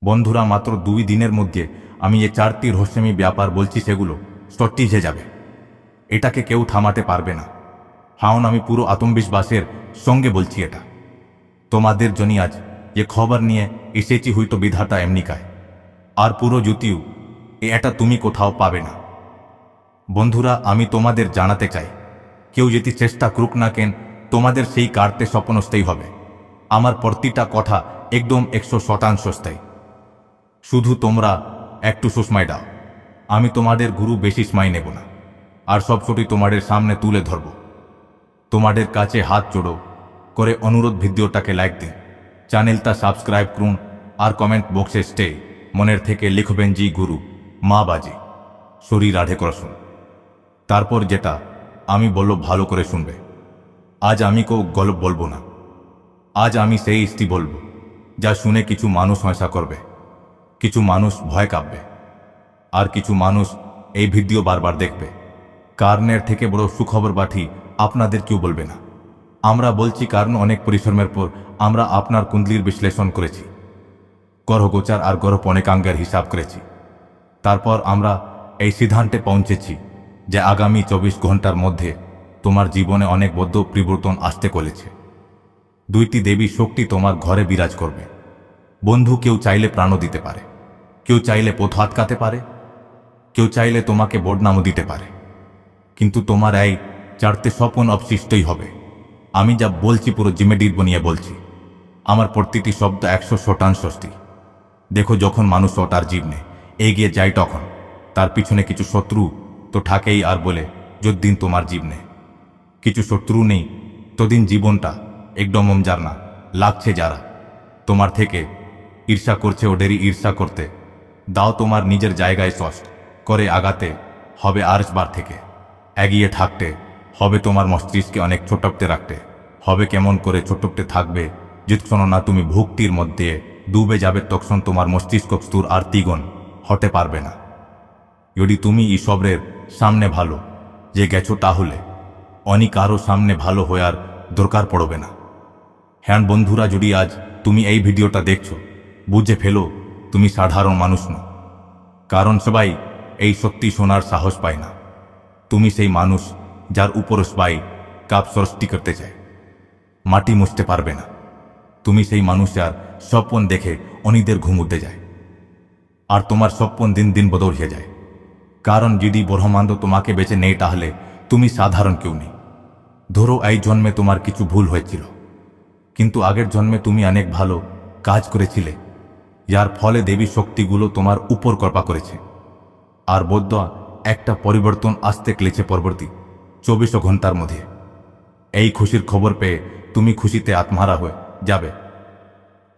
বন্ধুরা, মাত্র 2 দিনের মধ্যে আমি যে 4টি রহস্যময়ী ব্যাপার বলছি সেগুলো সত্যি হয়ে যাবে। এটাকে কেউ থামাতে পারবে না। হাউন, আমি পুরো আত্মবিশ্বাসের সঙ্গে বলছি এটা। তোমাদের জন্য আজ যে খবর নিয়ে এসেছি হয়তো বিধাতা এমনিকায়, আর পুরো জ্যোতিও এটা তুমি কোথাও পাবে না। বন্ধুরা, আমি তোমাদের জানাতে চাই, কেউ যদি চেষ্টা করুক না কেন, তোমাদের সেই কার্তে স্বপ্নস্থায়ী হবে। আমার প্রতিটা কথা একদম 100% স্থায়ী। শুধু তোমরা একটু সময় দাও। আমি তোমাদের গুরু বেশি সময় নেব না, আর সবকটি তোমাদের সামনে তুলে ধরব। তোমাদের কাছে হাত জোড়ো করে অনুরোধ, ভিডিওটাকে লাইক দিন, চ্যানেলটা সাবস্ক্রাইব করুন, আর কমেন্ট বক্সে স্টে মনের থেকে লিখবেন জি গুরু মা বাজি শরীর রাধে কৃষ্ণ। তারপর যেটা আমি বলবো ভালো করে শুনবে। আজ আমি কেউ গল্প বলবো না। আজ আমি সেই স্ত্রী বলবো যা শুনে কিছু মানুষ হাসা করবে, কিছু মানুষ ভয় কাঁপবে, আর কিছু মানুষ এই ভিডিও বারবার দেখবে। কারণের থেকে বড় সুখবর পাঠি আপনাদের কেউ বলবে না। আমরা বলছি কারণ অনেক পরিশ্রমের পর আমরা আপনার কুণ্ডলীর বিশ্লেষণ করেছি, গ্রহগোচার আর গ্রহ পণেকাঙ্গের হিসাব করেছি। তারপর আমরা এই সিদ্ধান্তে পৌঁছেছি যে আগামী 24 ঘন্টার মধ্যে তোমার জীবনে অনেক বদ্ধ পরিবর্তন আসতে চলেছে। 2টি দেবী শক্তি তোমার ঘরে বিরাজ করবে। বন্ধু, কেউ চাইলে প্রাণও দিতে পারে, কেউ চাইলে পথ আটকাতে পারে, কেউ চাইলে তোমাকে বদনামও দিতে পারে, কিন্তু তোমার এই 4টে স্বপ্ন অবশিষ্টই হবে। আমি যা বলছি পুরো জিমেডির বনিয়ে বলছি। আমার প্রতিটি শব্দ 100% সত্যি। দেখো, যখন মানুষ তার জীবনে এগিয়ে যায় তখন তার পিছনে কিছু শত্রু তো থাকেই, আর বলে যতদিন তোমার জীবনে কিছু শত্রু নেই ততদিন জীবনটা একদম জানা লাগছে। যারা তোমার থেকে ঈর্ষা করছে ওদেরই ঈর্ষা করতে দাও। তোমার নিজের জায়গায় স্পষ্ট করে আগাতে হবে, আরেকবার থেকে এগিয়ে থাকতে হবে। তোমার মস্তিষ্কে অনেক ছোটপটে রাখতে হবে। কেমন করে ছোটপটে থাকবে? যতক্ষণ না তুমি ভক্তির মধ্যে ডুবে যাবে তখন তোমার মস্তিষ্ক স্থূর আর তিগন হতে পারবে না। যদি তুমি ঈশ্বরের সামনে ভালো যে গেছো, তাহলে অনেক আরও সামনে ভালো হওয়ার দরকার পড়বে না। হ্যাঁ বন্ধুরা, যদি আজ তুমি এই ভিডিওটা দেখছো, বুঝে ফেলো তুমি সাধারণ মানুষ নও। কারণ সবাই এই সত্যি শোনার সাহস পায় না। তুমি সেই মানুষ যার উপর সবাই কাপ সৃষ্টি করতে চায়, মাটি মুছতে পারবে না। তুমি সেই মানুষ যার স্বপ্ন দেখে অনিদের ঘুম উঠে যায়, আর তোমার স্বপ্ন দিন দিন বদল হয়ে যায়। কারণ যদি ব্রহ্মাণ্ড তোমাকে বেঁচে নেই, তাহলে তুমি সাধারণ কেউ নেই। ধরো এই জন্মে তোমার কিছু ভুল হয়েছিল, কিন্তু আগের জন্মে তুমি অনেক ভালো কাজ করেছিলে, যার ফলে দেবী শক্তিগুলো তোমার উপর কৃপা করেছে। আর বৌদ্ধ একটা পরিবর্তন আসতে চলেছে পরবর্তী 24 ঘন্টার মধ্যে। এই খুশির খবর পেয়ে তুমি খুশিতে আত্মহারা হয়ে যাবে।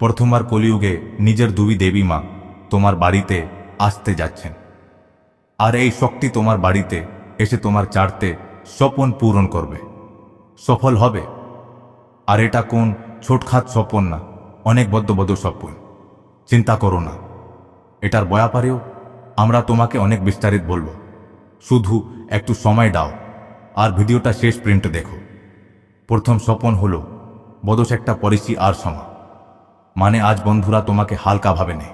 প্রথমবার কলিযুগে নিজের 2 দেবী মা তোমার বাড়িতে আসতে যাচ্ছেন, আর এই শক্তি তোমার বাড়িতে এসে তোমার 4টে স্বপ্ন পূরণ করবে, সফল হবে। আর এটা কোন ছোটখাট স্বপ্ন না, অনেক বদ্ধ বদ্ধ স্বপ্ন। চিন্তা করো না, এটার ব্যাপারেও আমরা তোমাকে অনেক বিস্তারিত বলবো। শুধু একটু সময় দাও আর ভিডিওটা শেষ পর্যন্ত দেখো। প্রথম স্বপ্ন হলো বদস একটা পরিচি আর সমা। মানে আজ বন্ধুরা তোমাকে হালকা ভাবে নেই।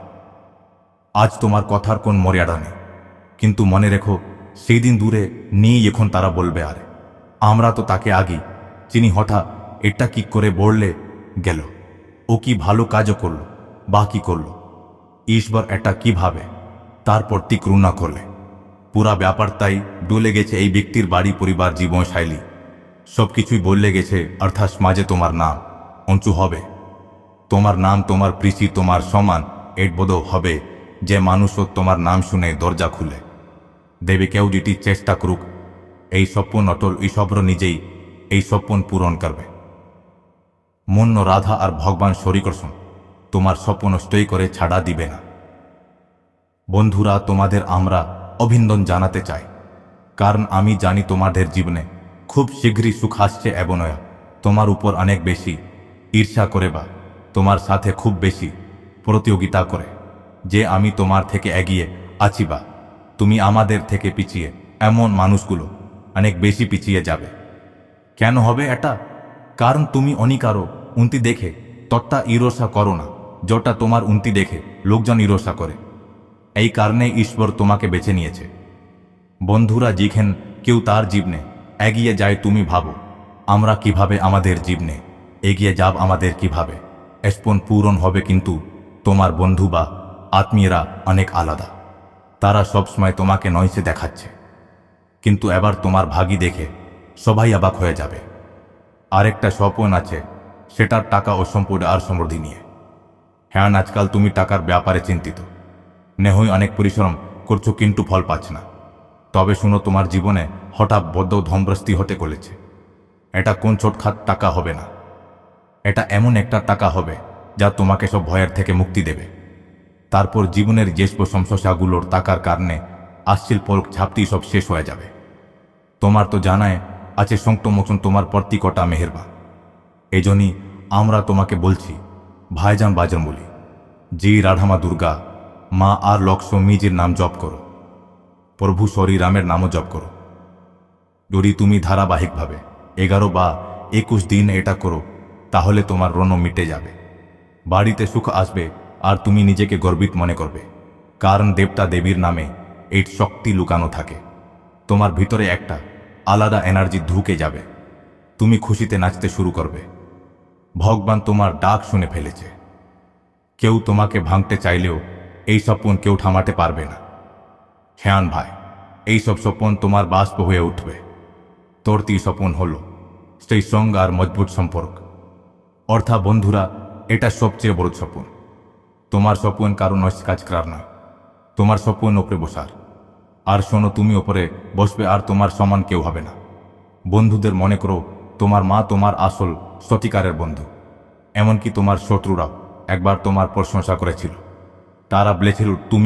আজ তোমার কথার কোন মর্যাদা নেই, কিন্তু মনে রেখো সেই দিন দূরে নেই। এখন তারা বলবে, আরে আমরা তো তাকে আগেই চিনি, হঠাৎ এটা কি করে বললে গেল? ও কি ভালো কাজও করলো বা কি করলো? ঈশ্বর এটা কিভাবে তার প্রতি করুণা করলে? পুরা ব্যাপারটাই ডলে গেছে এই ব্যক্তির বাড়ি, পরিবার, জীবনশৈলী সবকিছুই বললে গেছে। অর্থাৎ সমাজে তোমার নাম উঁচু হবে, তোমার নাম, তোমার প্রীতি, তোমার সম্মান এর বোধ হবে যে মানুষও তোমার নাম শুনে দরজা খুলে দেবে। কেউ যদি চেষ্টা করুক এই স্বপ্ন অটল, ঈশ্বর নিজেই এই স্বপ্ন পূরণ করবে। মন্য রাধা আর ভগবান শ্রীকৃষ্ণ তোমার স্বপ্ন স্টই করে ছাড়া দিবে না। বন্ধুরা, তোমাদের আমরা অভিনন্দন জানাতে চাই, কারণ আমি জানি তোমাদের জীবনে খুব শীঘ্রই সুখ আসছে এবং তোমার উপর অনেক বেশি ঈর্ষা করে বা তোমার সাথে খুব বেশি প্রতিযোগিতা করে যে আমি তোমার থেকে এগিয়ে আছি বা তুমি আমাদের থেকে পিছিয়ে, এমন মানুষগুলো অনেক বেশি পিছিয়ে যাবে। কেন হবে এটা? কারণ তুমি অনেক আরও উন্নতি দেখে তত্ত্বা ঈর্ষা করো না, যেটা তোমার উন্নতি দেখে লোকজন ঈর্ষা করে। এই কারণে ঈশ্বর তোমাকে বেছে নিয়েছে। বন্ধুরা, যেখানে কেউ তার জীবনে এগিয়ে যায়, তুমি ভাবো আমরা কিভাবে আমাদের জীবনে এগিয়ে যাব, আমাদের কিভাবে স্পন পূরণ হবে। কিন্তু তোমার বন্ধু বা আত্মীয়রা অনেক আলাদা। তারা সবসময় তোমাকে নয়সে দেখাচ্ছে, কিন্তু এবার তোমার ভাগী দেখে সবাই অবাক হয়ে যাবে। আরেকটা স্বপ্ন আছে, সেটার টাকা ও সম্পদ আর সমৃদ্ধি নিয়ে। হ্যাঁ, আজকাল তুমি টাকার ব্যাপারে চিন্তিত, নেহই অনেক পরিশ্রম করছো কিন্তু ফল পাচ্ছ না। তবে শুনো, তোমার জীবনে হঠাৎ বদ্ধ ধমব্রস্তি হতে চলেছে। এটা কোন ছোটখাট টাকা হবে না, এটা এমন একটা টাকা হবে যা তোমাকে সব ভয়ের থেকে মুক্তি দেবে। তারপর জীবনের যেসব সমস্যাগুলোর টাকার কারণে আসছিল পলক ঝাপতেই সব শেষ হয়ে যাবে। তোমার তো জানায় আছে সংক্রমণ তোমার প্রত্যেকটা মেহেরবান। এই জন্যই আমরা তোমাকে বলছি, ভাইজান বাজন বলি, জি রাধামা দুর্গা মা আর লক্ষ্মীজির নাম জপ করো, প্রভু শ্রীরামের নামও জপ করো। যদি তুমি ধারাবাহিকভাবে 11 বা 21 দিন এটা করো, তাহলে তোমার ঋণ মিটে যাবে, বাড়িতে সুখ আসবে, আর তুমি নিজেকে গর্বিত মনে করবে। কারণ দেবতা দেবীর নামে এই শক্তি লুকানো থাকে। তোমার ভিতরে একটা আলাদা এনার্জি ঢুকে যাবে, তুমি খুশিতে নাচতে শুরু করবে। ভগবান তোমার ডাক শুনে ফেলেছে। কেউ তোমাকে ভাঙতে চাইলেও এই স্বপ্ন কেউ থামাতে পারবে না। হ্যান ভাই, এই সব স্বপ্ন তোমার বাষ্প হয়ে উঠবে। তোর স্বপ্ন হলো সেই সঙ্গ আর মজবুত সম্পর্ক। অর্থাৎ বন্ধুরা, এটা সবচেয়ে বড় স্বপ্ন। তোমার স্বপ্ন কারণ কাজ করার না, তোমার স্বপ্ন ওপরে বসার। আর শোনো, তুমি ওপরে বসবে আর তোমার সমান কেউ হবে না। বন্ধুদের মনে করো তোমার মা তোমার আসল সত্যিকারের বন্ধু। এমনকি তোমার শত্রুরাও একবার তোমার প্রশংসা করেছিল। তারা বলেছিল তুমি